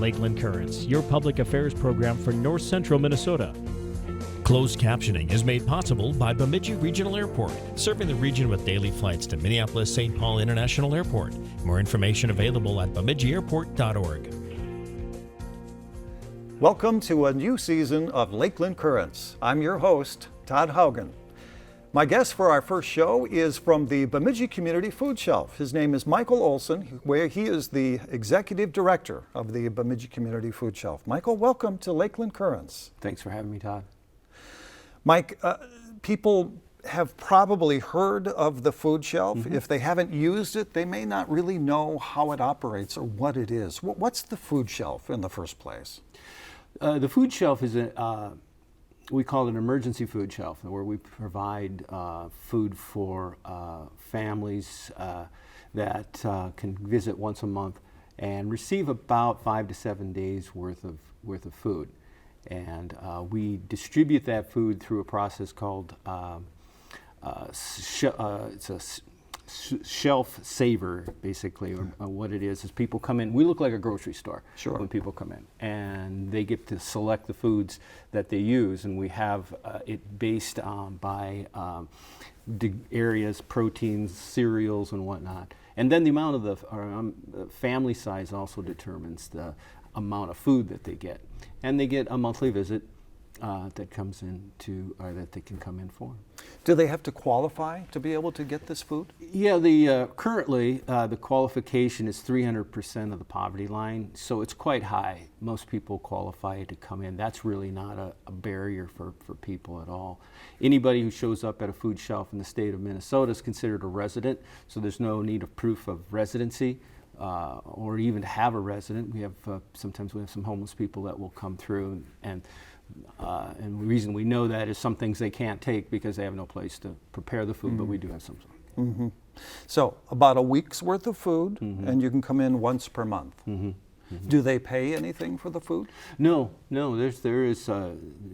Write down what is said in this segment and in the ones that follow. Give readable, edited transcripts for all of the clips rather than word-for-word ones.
Lakeland Currents, your public affairs program for North Central Minnesota. Closed captioning is made possible by Bemidji Regional Airport, serving the region with daily flights to Minneapolis-St. Paul International Airport. More information available at bemidjiairport.org. Welcome to a new season of Lakeland Currents. I'm your host, Todd Haugen. My guest for our first show is from the Bemidji Community Food Shelf. His name is Michael Olson, where he is the Executive Director of the Bemidji Community Food Shelf. Michael, welcome to Lakeland Currents. Thanks for having me, Todd. Mike, people have probably heard of the food shelf. Mm-hmm. If they haven't used it, they may not really know how it operates or what it is. What's the food shelf in the first place? The food shelf is we call it an emergency food shelf, where we provide food for families that can visit once a month and receive about 5 to 7 days worth of food. And we distribute that food through a process called it's a shelf saver, basically. Or what it is people come in. We look like a grocery store. Sure. When people come in, and they get to select the foods that they use, and we have it based by areas, proteins, cereals, and whatnot. And then the amount of the family size also determines the amount of food that they get, and they get a monthly visit that comes in or that they can come in for. Do they have to qualify to be able to get this food? Yeah, currently the qualification is 300% of the poverty line, so it's quite high. Most people qualify to come in. That's really not a barrier for people at all. Anybody who shows up at a food shelf in the state of Minnesota is considered a resident, so there's no need of proof of residency. Or even to have a resident. We have sometimes we have some homeless people that will come through, and the reason we know that is some things they can't take because they have no place to prepare the food, Mm-hmm. but we do have some. Mm-hmm. So about a week's worth of food, Mm-hmm. and you can come in once per month. Mm-hmm. Mm-hmm. Do they pay anything for the food? No. There is.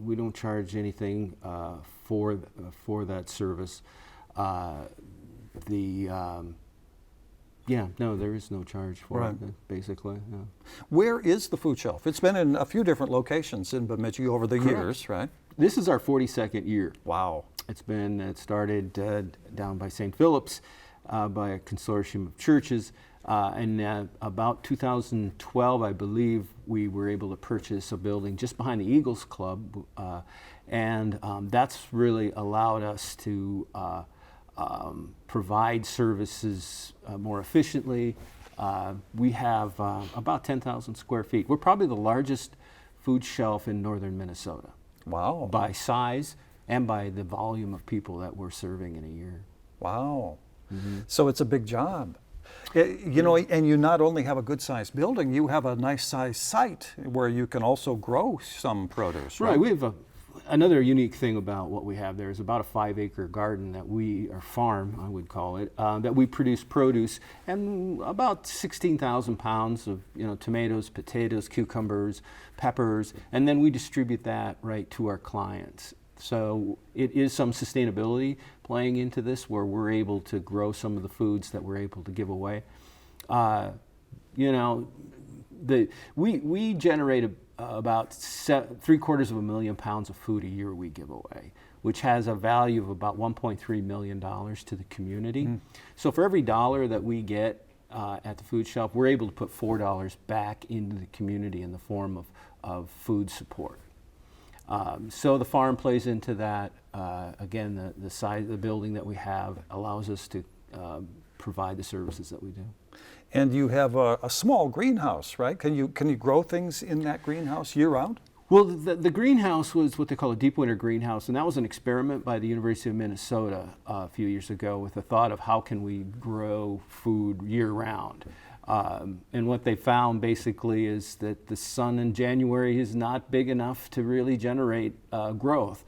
We don't charge anything for that service. There is no charge for it, basically. Yeah. Where is the food shelf? It's been in a few different locations in Bemidji over the years, right? This is our 42nd year. Wow. It started down by St. Philip's by a consortium of churches. And about 2012, I believe, we were able to purchase a building just behind the Eagles Club. And that's really allowed us to provide services more efficiently. We have about 10,000 square feet. We're probably the largest food shelf in northern Minnesota. Wow. By size and by the volume of people that we're serving in a year. Wow. Mm-hmm. So it's a big job. You know, and you not only have a good sized building, you have a nice sized site where you can also grow some produce, right? Right. We have another unique thing about what we have there is about a 5-acre garden or farm, I would call it, that we produce produce, and about 16,000 pounds of tomatoes, potatoes, cucumbers, peppers, and then we distribute that right to our clients. So it is some sustainability playing into this, where we're able to grow some of the foods that we're able to give away. We generate about 750,000 pounds of food a year we give away, which has a value of about $1.3 million to the community. Mm. So for every dollar that we get at the food shelf, we're able to put $4 back into the community in the form of food support. So the farm plays into that. Again, the size of the building that we have allows us to provide the services that we do. And you have a small greenhouse, right? Can you grow things in that greenhouse year round? Well, the greenhouse was what they call a deep winter greenhouse, and that was an experiment by the University of Minnesota a few years ago with the thought of how can we grow food year round. And what they found basically is that the sun in January is not big enough to really generate growth.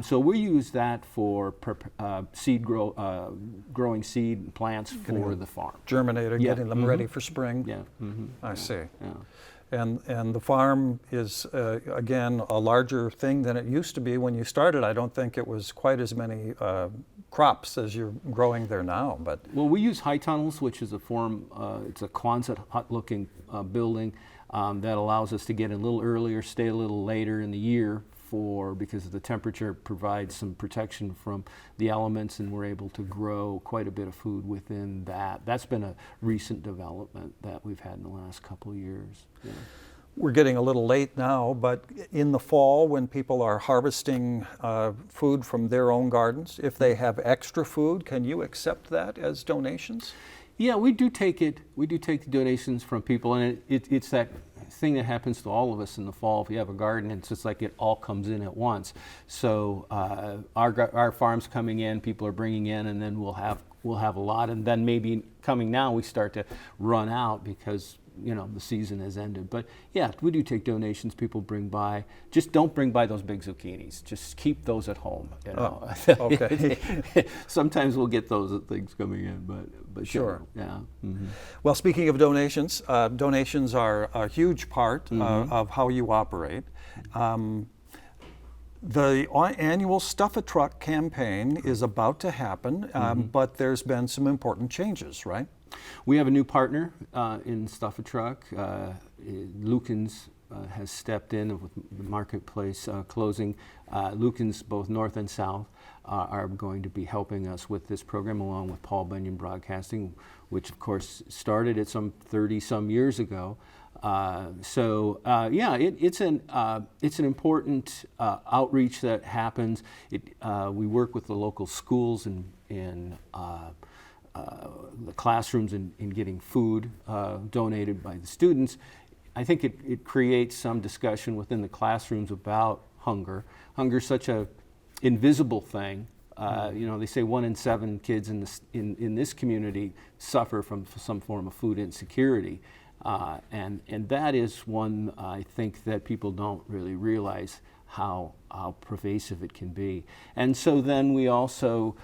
So we use that for growing seed plants for the farm. Germinating, Yeah. getting them ready for spring. Yeah. Mm-hmm. I see. Yeah. And the farm is, again, a larger thing than it used to be when you started. I don't think it was quite as many crops as you're growing there now. But Well, we use high tunnels, which is a form, it's a Quonset hut-looking building that allows us to get a little earlier, stay a little later in the year because the temperature provides some protection from the elements, and we're able to grow quite a bit of food within that. That's been a recent development that we've had in the last couple of years. Yeah. we're getting a little late now, but in the fall when people are harvesting food from their own gardens, if they have extra food, can you accept that as donations? Yeah, we do take it. We do take the donations from people, and it's that thing that happens to all of us in the fall. If you have a garden, it's just like it all comes in at once. So our farm's coming in, people are bringing in, and then we'll have a lot, and then maybe coming now we start to run out because the season has ended. But yeah, we do take donations. People bring by. Just don't bring by those big zucchinis. Just keep those at home. Oh, okay. Sometimes we'll get those things coming in, but Sure. Yeah. Mm-hmm. Well, speaking of donations, donations are a huge part of how you operate. The annual Stuff a Truck campaign is about to happen, but there's been some important changes, right? We have a new partner in Stuff a Truck. Lukens has stepped in with the marketplace closing. Lukens, both north and south, are going to be helping us with this program, along with Paul Bunyan Broadcasting, which of course started it some 30-some years ago. It's an important outreach that happens. We work with the local schools in the classrooms in getting food donated by the students. I think it creates some discussion within the classrooms about hunger. Hunger is such a invisible thing. They say 1 in 7 kids in this community suffer from some form of food insecurity. And that is one, I think, that people don't really realize how pervasive it can be. And so then we also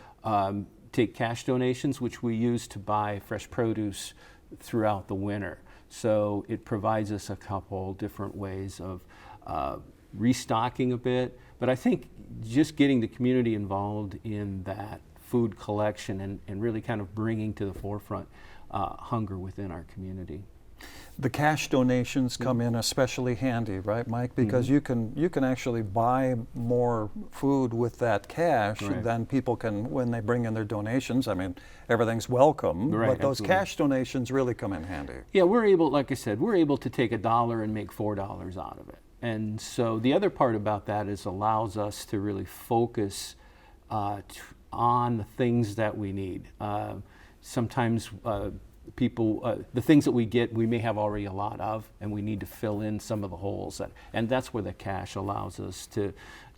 take cash donations, which we use to buy fresh produce throughout the winter. So it provides us a couple different ways of restocking a bit. But I think just getting the community involved in that food collection and really kind of bringing to the forefront hunger within our community. The cash donations come in especially handy, right, Mike? Because you can actually buy more food with that cash than people can when they bring in their donations. I mean, everything's welcome, but those cash donations really come in handy. Yeah, we're able, like I said, we're able to take $1 and make $4 out of it. And so the other part about that is allows us to really focus on the things that we need. Sometimes the things that we get, we may have already a lot of, and we need to fill in some of the holes. And that's where the cash allows us to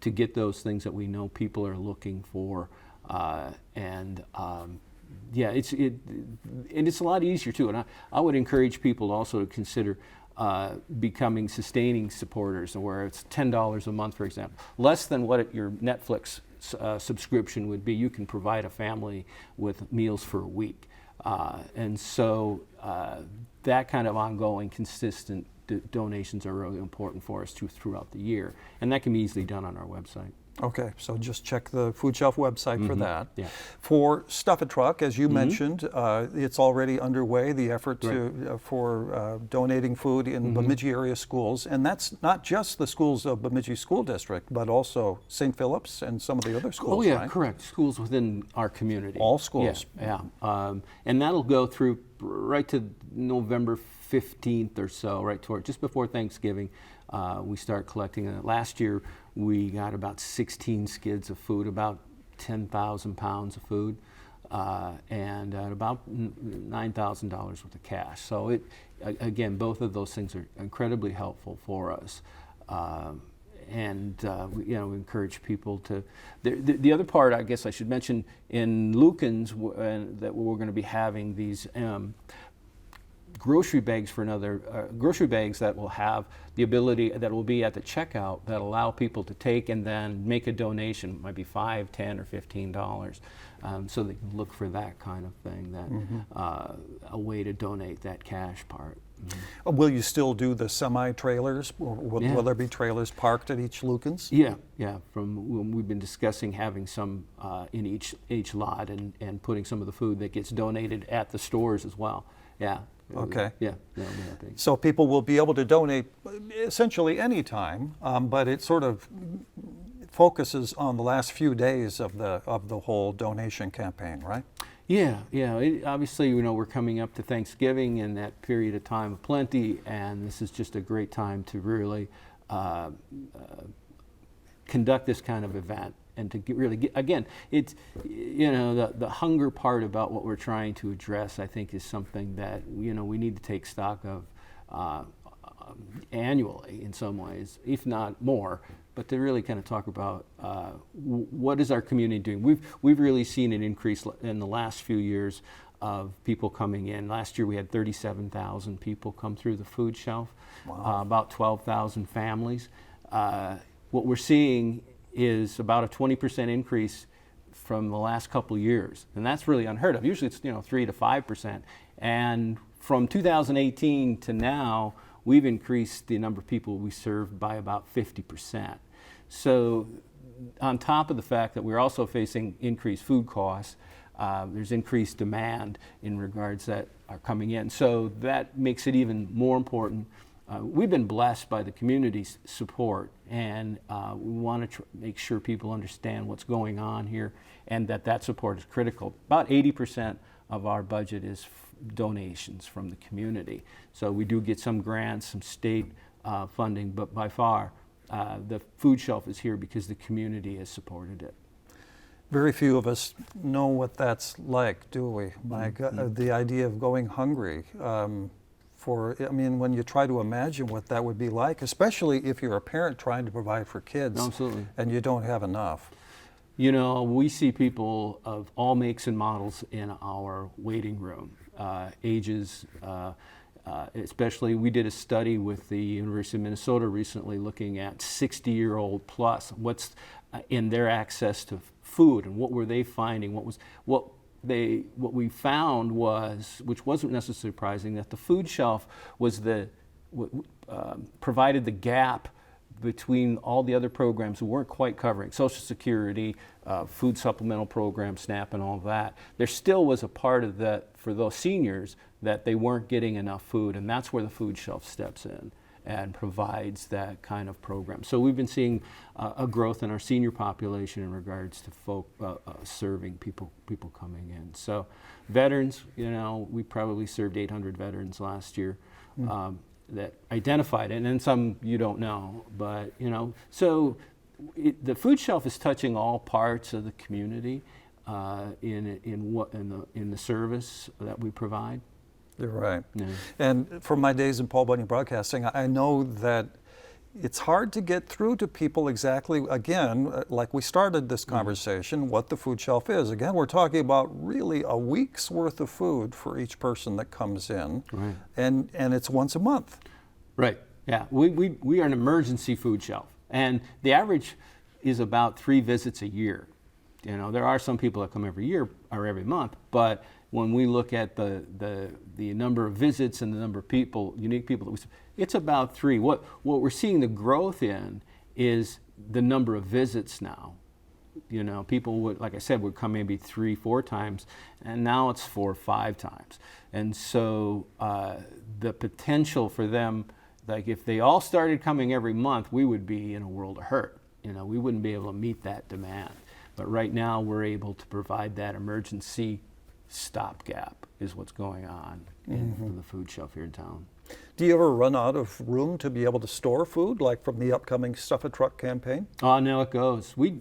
get those things that we know people are looking for. It's a lot easier too. And I would encourage people also to consider becoming sustaining supporters, where it's $10 a month, for example, less than what your Netflix subscription would be. You can provide a family with meals for a week. And so that kind of ongoing, consistent donations are really important for us throughout the year. And that can be easily done on our website. Okay, so just check the Food Shelf website for that. Yeah. For Stuff a Truck, as you mentioned, it's already underway, the effort for donating food in Bemidji area schools. And that's not just the schools of Bemidji School District, but also St. Philip's and some of the other schools, right? Correct. Schools within our community. All schools. Yeah. And that'll go through right to November 15th or so, right toward just before Thanksgiving. We start collecting it. Last year, we got about 16 skids of food, about 10,000 pounds of food, and about $9,000 worth of cash. So again, both of those things are incredibly helpful for us. We encourage people to. The other part, I guess I should mention, in Lukens, that we're going to be having these grocery bags that will have the ability, that will be at the checkout, that allow people to take and then make a donation. It might be $5, $10, or $15, so they can look for that kind of thing, a way to donate that cash part. Will you still do the semi-trailers? Or Yeah. will there be trailers parked at each Lucan's? Yeah, yeah. From when we've been discussing having some in each lot and putting some of the food that gets donated at the stores as well. Yeah. Okay. Yeah. That'll be happening. So people will be able to donate essentially any time, but it sort of focuses on the last few days of the whole donation campaign, right? Yeah, yeah. Obviously, we're coming up to Thanksgiving and that period of time of plenty, and this is just a great time to really conduct this kind of event and to again, it's, the hunger part about what we're trying to address, I think, is something that, we need to take stock of annually in some ways, if not more, but to really kind of talk about what is our community doing. We've really seen an increase in the last few years of people coming in. Last year we had 37,000 people come through the food shelf, about 12,000 families. What we're seeing is about a 20% increase from the last couple of years, and that's really unheard of. Usually it's 3 to 5%, and from 2018 to now, we've increased the number of people we serve by about 50%. So on top of the fact that we're also facing increased food costs, there's increased demand in regards that are coming in. So that makes it even more important. We've been blessed by the community's support, and we want to make sure people understand what's going on here and that support is critical. About 80% of our budget is donations from the community. So we do get some grants, some state funding, but by far the food shelf is here because the community has supported it. Very few of us know what that's like, do we? My God, the idea of going hungry. When you try to imagine what that would be like, especially if you're a parent trying to provide for kids. Absolutely. And you don't have enough. We see people of all makes and models in our waiting room, ages, especially we did a study with the University of Minnesota recently looking at 60-year-old plus, what's in their access to food and what were they finding, what we found was, which wasn't necessarily surprising, that the food shelf was provided the gap between all the other programs who weren't quite covering Social Security, food supplemental programs, SNAP, and all of that. There still was a part of that for those seniors that they weren't getting enough food, and that's where the food shelf steps in and provides that kind of program. So we've been seeing a growth in our senior population in regards to serving people coming in. So veterans, we probably served 800 veterans last year. That identified it, and then some you don't know, but so the food shelf is touching all parts of the community in the service that we provide. You're right. Yeah. And from my days in Paul Bunyan Broadcasting, I know that it's hard to get through to people exactly, again, like we started this conversation, what the food shelf is. Again, we're talking about really a week's worth of food for each person that comes in, right. and it's once a month. Right, yeah. We are an emergency food shelf, and the average is about 3 visits a year. There are some people that come every year or every month, but when we look at the number of visits and the number of people, unique people that we serve, it's about 3. What we're seeing the growth in is the number of visits now. People would, like I said, would come maybe 3-4 times, and now it's 4 or 5 times. And so the potential for them, like if they all started coming every month, we would be in a world of hurt. We wouldn't be able to meet that demand. But right now we're able to provide that emergency stopgap is what's going on in the food shelf here in town. Do you ever run out of room to be able to store food, like from the upcoming Stuff a Truck campaign? Oh, no, it goes. We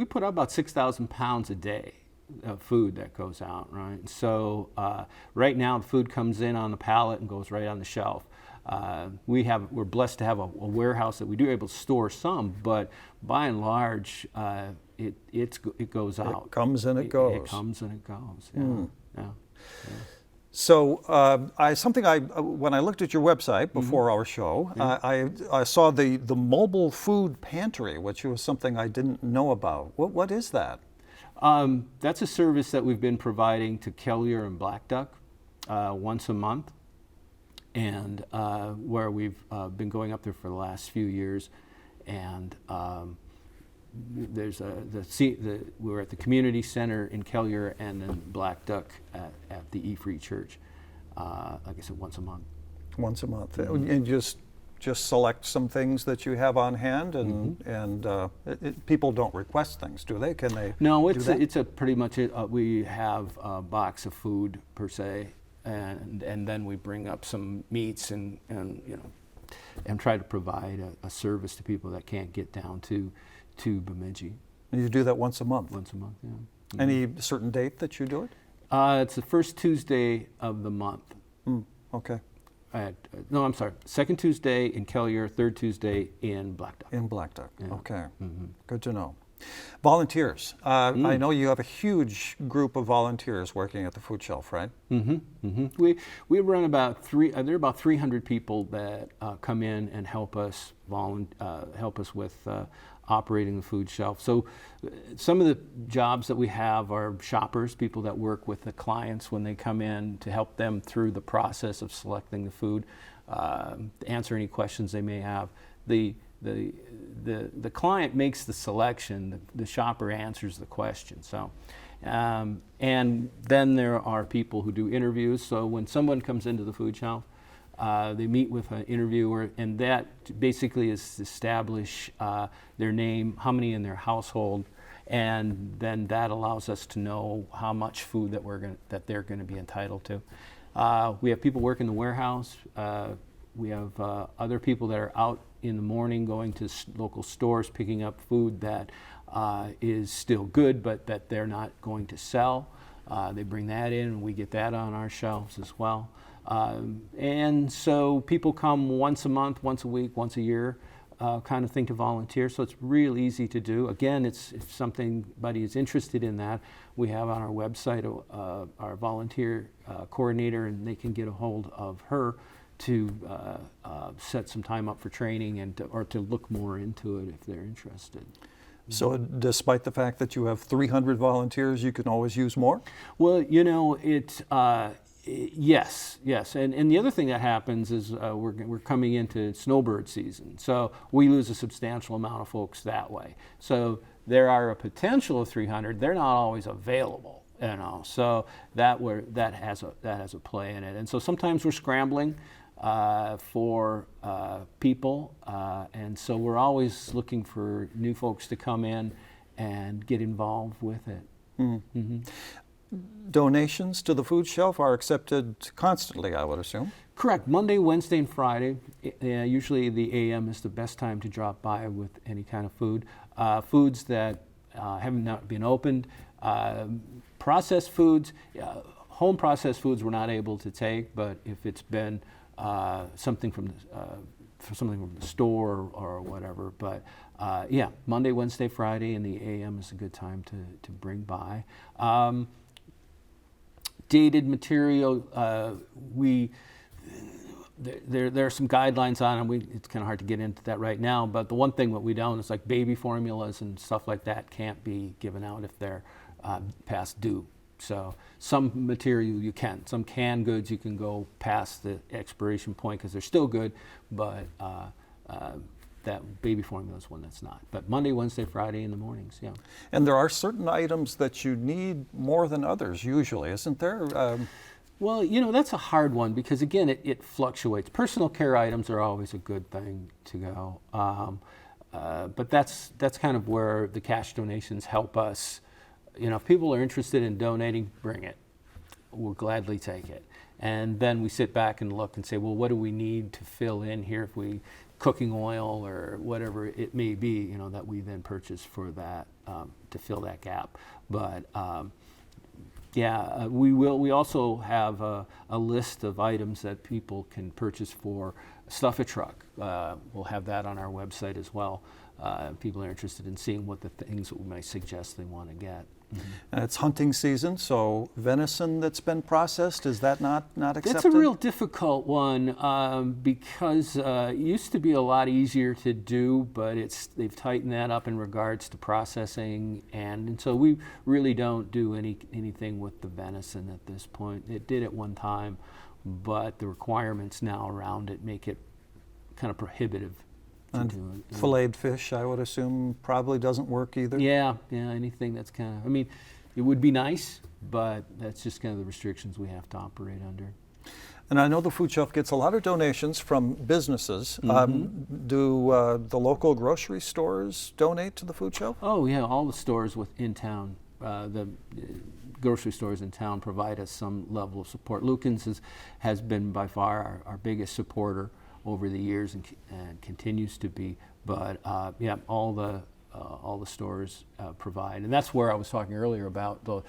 put out about 6,000 pounds a day of food that goes out, right? So right now the food comes in on the pallet and goes right on the shelf. We're blessed to have a warehouse that we do able to store some, but by and large, it goes out. It comes and it goes. It comes and it goes. Yeah. Yeah. So when I looked at your website before our show, I saw the mobile food pantry, which was something I didn't know about. What is that? That's a service that we've been providing to Kelliher and Black Duck once a month. and where we've been going up there for the last few years. And there's we're at the community center in Kelliher, and then Black Duck at the E-Free Church. Like I said, once a month. Once a month, and just select some things that you have on hand, and people don't request things, do they? Can they? No, do that? it's a pretty much we have a box of food per se, and then we bring up some meats and and try to provide a service to people that can't get down to Bemidji. And you do that once a month. Once a month, yeah. Mm-hmm. Any certain date that you do it? It's the first Tuesday of the month. Okay. No, I'm sorry. Second Tuesday in Kelliher, third Tuesday in Black Duck. In Black Duck. Yeah. Okay. Mm-hmm. Good to know. Volunteers. I know you have a huge group of volunteers working at the food shelf, right? Mm-hmm. Mm-hmm. We run about there are about 300 people that come in and help us with operating the food shelf. So some of the jobs that we have are shoppers, people that work with the clients when they come in to help them through the process of selecting the food, answer any questions they may have. The client makes the selection, the shopper answers the question. So, and then there are people who do interviews. So when someone comes into the food shelf, they meet with an interviewer, and that basically is to establish their name, how many in their household, and then that allows us to know how much food that they're going to be entitled to. We have people work in the warehouse. We have other people that are out in the morning going to local stores picking up food that is still good but that they're not going to sell. They bring that in and we get that on our shelves as well. And so people come once a month, once a week, once a year kind of thing to volunteer. So it's real easy to do. Again, if somebody is interested in that, we have on our website our volunteer coordinator, and they can get a hold of her to set some time up for training or to look more into it if they're interested. So despite the fact that you have 300 volunteers, you can always use more? Well, yes. And the other thing that happens is we're coming into snowbird season. So we lose a substantial amount of folks that way. So there are a potential of 300. They're not always available, so that has a play in it. And so sometimes we're scrambling for people, and so we're always looking for new folks to come in and get involved with it. Mm-hmm. Mm-hmm. Donations to the food shelf are accepted constantly, I would assume. Correct. Monday, Wednesday, and Friday. Usually the AM is the best time to drop by with any kind of food. Foods that haven't not been opened, processed foods, home processed foods we're not able to take, but if it's been something from the store or whatever. But Monday, Wednesday, Friday, and the AM is a good time to bring by. Dated material, there are some guidelines on it. It's kind of hard to get into that right now, but the one thing that we don't is like baby formulas and stuff like that can't be given out if they're past due. So some material you can. Some canned goods you can go past the expiration point because they're still good, but that baby formula is one that's not. But Monday, Wednesday, Friday in the mornings, yeah. And there are certain items that you need more than others usually, isn't there? Well, that's a hard one because, again, it fluctuates. Personal care items are always a good thing to go. But that's kind of where the cash donations help us. If people are interested in donating, bring it. We'll gladly take it. And then we sit back and look and say, well, what do we need to fill in here if we cooking oil or whatever it may be, that we then purchase for that to fill that gap. But we also have a list of items that people can purchase for Stuff a Truck. We'll have that on our website as well. People are interested in seeing what the things that we might suggest they want to get. Mm-hmm. And it's hunting season, so venison that's been processed, is that not accepted? That's a real difficult one because it used to be a lot easier to do, but they've tightened that up in regards to processing, and so we really don't do anything with the venison at this point. It did at one time, but the requirements now around it make it kind of prohibitive to And do it. filleted fish, I would assume, probably doesn't work either? Yeah, anything that's kind of, I mean, it would be nice, but that's just kind of the restrictions we have to operate under. And I know the food shelf gets a lot of donations from businesses. Do the local grocery stores donate to the food shelf? Oh yeah, all the stores in town, the grocery stores in town provide us some level of support. Lukens has been by far our biggest supporter over the years and continues to be. But yeah, all the stores provide, and that's where I was talking earlier about the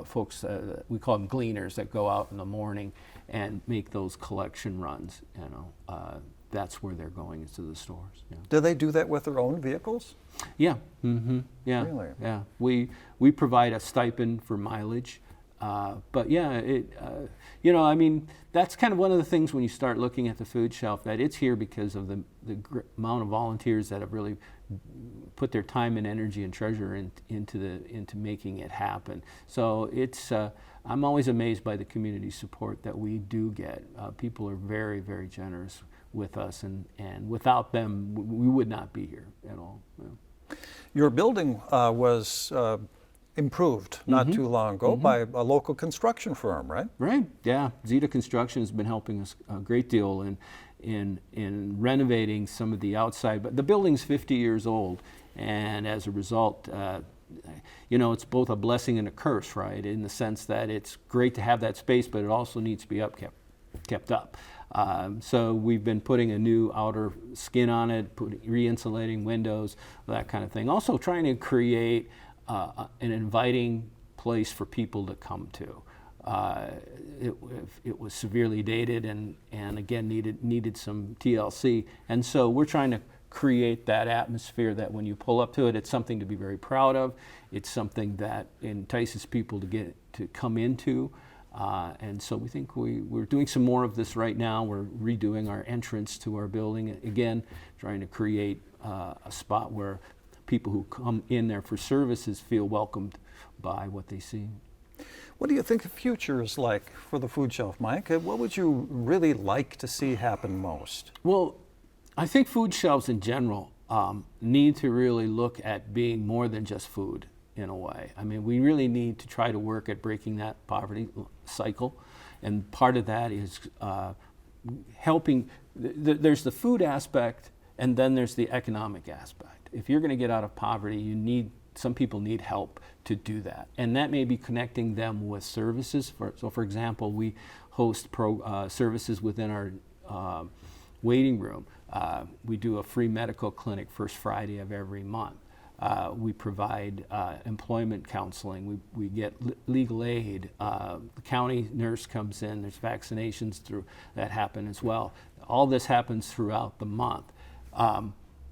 folks. We call them gleaners that go out in the morning and make those collection runs. You know, that's where they're going, is to the stores. Yeah. Do they do that with their own vehicles? Yeah. Yeah. Really? Yeah. We provide a stipend for mileage, but yeah, you know, I mean, that's kind of one of the things when you start looking at the food shelf, that it's here because of the amount of volunteers that have really put their time and energy and treasure into making it happen. So it's I'm always amazed by the community support that we do get. People are very, very generous with us, and without them, we would not be here at all. Yeah. Your building was improved not too long ago by a local construction firm, right? Right. Yeah. Zeta Construction has been helping us a great deal in renovating some of the outside. But the building's 50 years old, and as a result, you know, it's both a blessing and a curse, right? In the sense that it's great to have that space, but it also needs to be kept up. So we've been putting a new outer skin on it, re-insulating windows, that kind of thing. Also trying to create an inviting place for people to come to. It was severely dated and again needed some TLC, and so we're trying to create that atmosphere that when you pull up to it, it's something to be very proud of. It's something that entices people to come into. And so we think we're doing some more of this right now. We're redoing our entrance to our building, again, trying to create a spot where people who come in there for services feel welcomed by what they see. What do you think the future is like for the food shelf, Mike? What would you really like to see happen most? Well, I think food shelves in general need to really look at being more than just food in a way. I mean, we really need to try to work at breaking that poverty cycle. And part of that is helping. There's the food aspect, and then there's the economic aspect. If you're going to get out of poverty, some people need help to do that. And that may be connecting them with services. So for example, we host services within our waiting room. We do a free medical clinic first Friday of every month. We provide employment counseling. We get legal aid. The county nurse comes in. There's vaccinations that happen as well. All this happens throughout the month.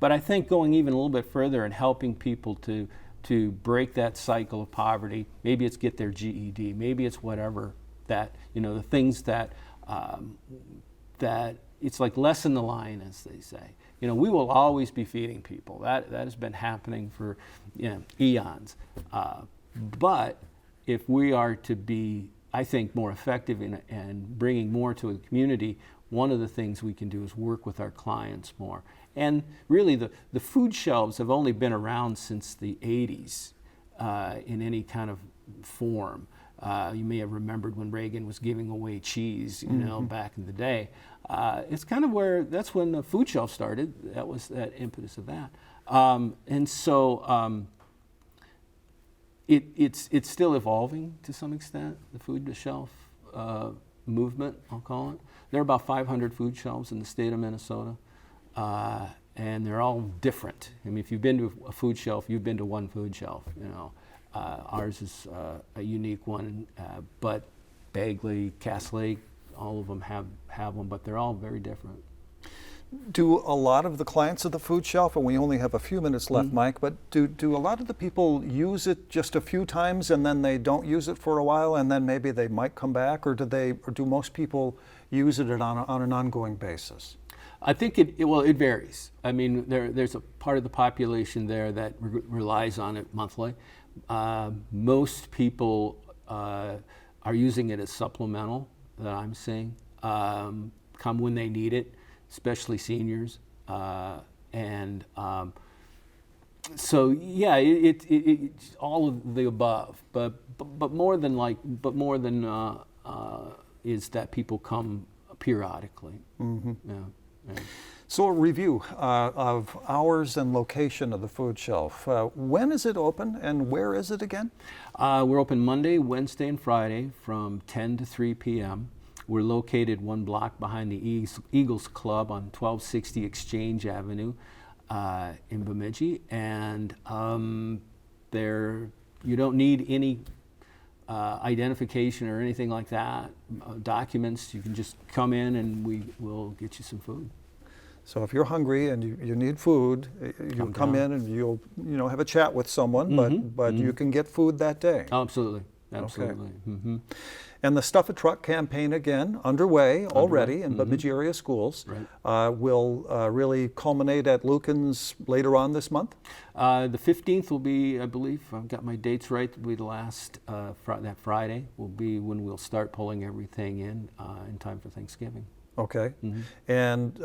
But I think going even a little bit further and helping people to break that cycle of poverty, maybe it's get their GED, maybe it's whatever that, you know, the things that it's like lessen the line, as they say. You know, we will always be feeding people. That has been happening for, you know, eons. But if we are to be, I think, more effective in bringing more to the community, one of the things we can do is work with our clients more. And really, the food shelves have only been around since the 80s in any kind of form. You may have remembered when Reagan was giving away cheese, you know, back in the day. It's kind of that's when the food shelf started. That was that impetus of that. And so it's still evolving to some extent, the food shelf movement, I'll call it. There are about 500 food shelves in the state of Minnesota, and they're all different. I mean, if you've been to a food shelf, you've been to one food shelf, you know. Ours is a unique one, but Bagley, Cass Lake, all of them have one, but they're all very different. Do a lot of the clients of the food shelf, and we only have a few minutes left, Mike, but do a lot of the people use it just a few times and then they don't use it for a while and then maybe they might come back, or do most people use it on an ongoing basis? I think it varies. I mean, there's a part of the population there that relies on it monthly. Most people are using it as supplemental, that I'm seeing. come when they need it, especially seniors. So yeah, it's all of the above, but more than is that people come periodically. Mm-hmm. Yeah. So a review of hours and location of the food shelf. When is it open and where is it again? We're open Monday, Wednesday, and Friday from 10 to 3 p.m. We're located 1 block behind the Eagles Club on 1260 Exchange Avenue in Bemidji, and you don't need any identification or anything like that, documents. You can just come in and we will get you some food. So if you're hungry and you need food, you come in and you'll have a chat with someone, but you can get food that day. Oh, absolutely. Absolutely. Okay. Mm-hmm. And the Stuff a Truck campaign again underway already in Bemidji area schools. Right. Will really culminate at Lukens later on this month. The 15th will be, I believe, I've got my dates right, will be the last, that Friday will be when we'll start pulling everything in time for Thanksgiving. Okay. And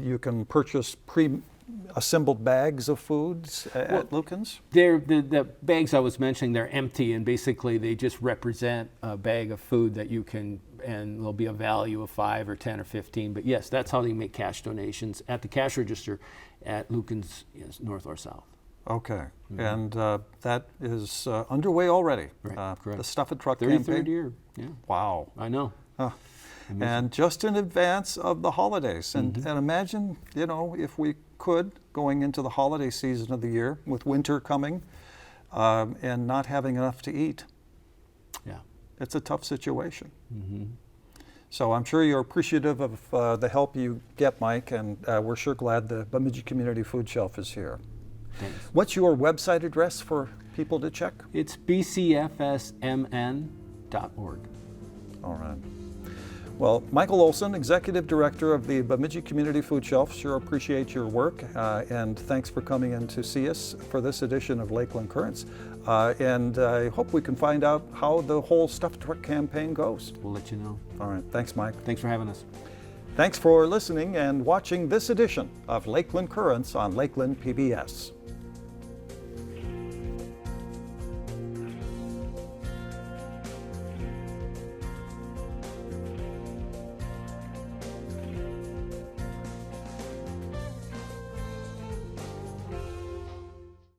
you can purchase pre-assembled bags of foods at Lukens? The bags I was mentioning, they're empty, and basically they just represent a bag of food that you can, and there'll be a value of 5 or 10 or 15. But yes, that's how they make cash donations at the cash register at Lukens, yes, north or south. Okay. And that is underway already. Right, correct. The Stuff a Truck 33rd campaign. year, yeah. Wow. I know. And just in advance of the holidays. And imagine, if we could, going into the holiday season of the year, with winter coming, and not having enough to eat. Yeah. It's a tough situation. So I'm sure you're appreciative of the help you get, Mike, and we're sure glad the Bemidji Community Food Shelf is here. Thanks. What's your website address for people to check? It's bcfsmn.org. All right. Well, Michael Olson, Executive Director of the Bemidji Community Food Shelf, sure appreciate your work, and thanks for coming in to see us for this edition of Lakeland Currents. And I hope we can find out how the whole Stuff a Truck campaign goes. We'll let you know. All right. Thanks, Mike. Thanks for having us. Thanks for listening and watching this edition of Lakeland Currents on Lakeland PBS.